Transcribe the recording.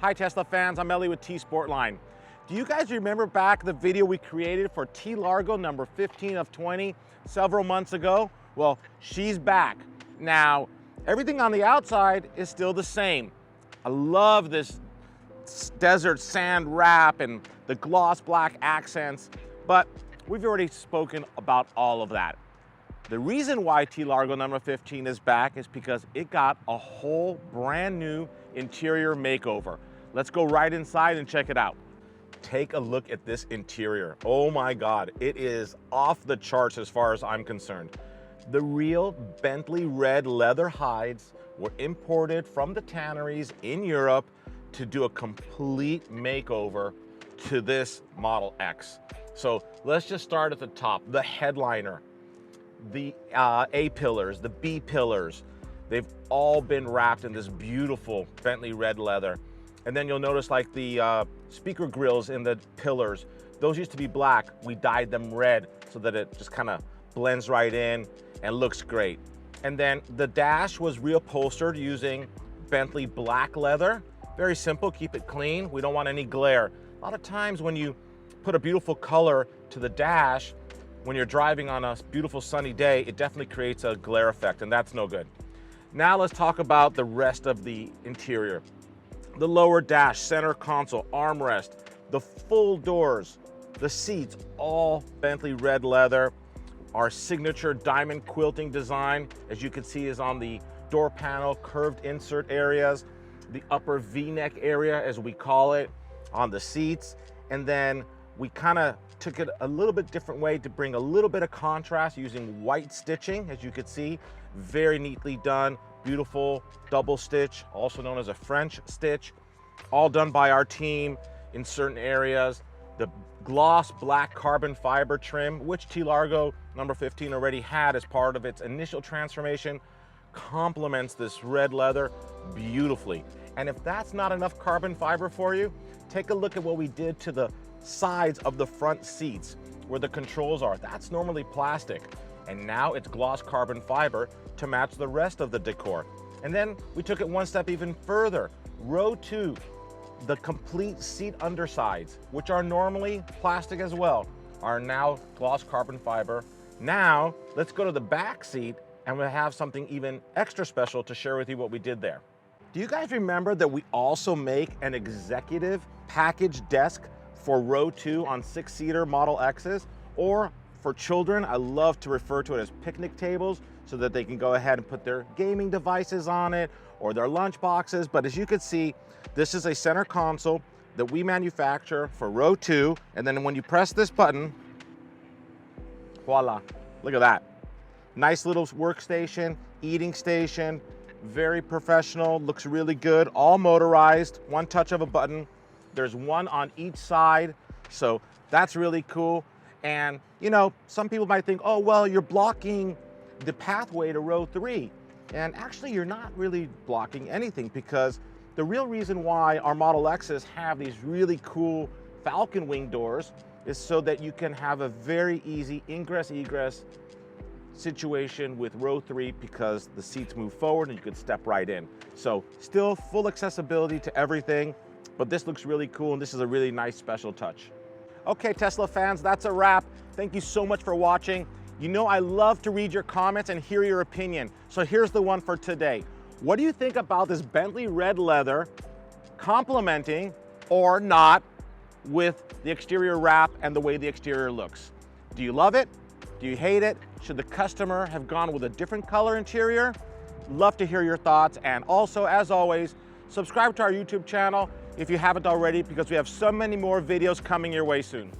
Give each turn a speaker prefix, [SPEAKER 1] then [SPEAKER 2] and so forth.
[SPEAKER 1] Hi Tesla fans, I'm Ellie with T Sportline. Do you guys remember back the video we created for T Largo number 15 of 20 several months ago? Well, she's back. Now, everything on the outside is still the same. I love this desert sand wrap and the gloss black accents, but we've already spoken about all of that. The reason why T Largo number 15 is back is because it got a whole brand new interior makeover. Let's go right inside and check it out. Take a look at this interior. Oh my God, it is off the charts as far as I'm concerned. The real Bentley Red leather hides were imported from the tanneries in Europe to do a complete makeover to this Model X. So let's just start at the top. The headliner, the A pillars, the B pillars, they've all been wrapped in this beautiful Bentley Red leather. And then you'll notice like the speaker grills in the pillars, those used to be black. We dyed them red so that it just kind of blends right in and looks great. And then the dash was reupholstered using Bentley black leather. Very simple, keep it clean. We don't want any glare. A lot of times when you put a beautiful color to the dash, when you're driving on a beautiful sunny day, it definitely creates a glare effect, and that's no good. Now let's talk about the rest of the interior. The lower dash, center console, armrest, the full doors, the seats, all Bentley Red leather. Our signature diamond quilting design, as you can see, is on the door panel, curved insert areas, the upper V-neck area, as we call it, on the seats. And then we kind of took it a little bit different way to bring a little bit of contrast using white stitching, as you can see, very neatly done. Beautiful double stitch, also known as a French stitch, all done by our team in certain areas. The gloss black carbon fiber trim, which T Largo number 15 already had as part of its initial transformation, complements this red leather beautifully. And if that's not enough carbon fiber for you, take a look at what we did to the sides of the front seats where the controls are. That's normally plastic, and now it's gloss carbon fiber to match the rest of the decor. And then we took it one step even further. Row 2, the complete seat undersides, which are normally plastic as well, are now gloss carbon fiber. Now let's go to the back seat and we'll have something even extra special to share with you what we did there. Do you guys remember that we also make an executive package desk for row 2 on 6-seater Model X's? Or for children, I love to refer to it as picnic tables, so that they can go ahead and put their gaming devices on it or their lunch boxes. But as you can see, this is a center console that we manufacture for row 2. And then when you press this button, voila, look at that. Nice little workstation, eating station, very professional, looks really good, all motorized, one touch of a button. There's one on each side, so that's really cool. And you know, some people might think, oh, well, you're blocking the pathway to row 3. And actually, you're not really blocking anything, because the real reason why our Model X's have these really cool falcon wing doors is so that you can have a very easy ingress-egress situation with row 3, because the seats move forward and you could step right in. So still full accessibility to everything, but this looks really cool, and this is a really nice special touch. Okay, Tesla fans, that's a wrap. Thank you so much for watching. You know I love to read your comments and hear your opinion. So here's the one for today. What do you think about this Bentley Red leather complementing or not with the exterior wrap and the way the exterior looks? Do you love it? Do you hate it? Should the customer have gone with a different color interior? Love to hear your thoughts. And also, as always, subscribe to our YouTube channel if you haven't already, because we have so many more videos coming your way soon.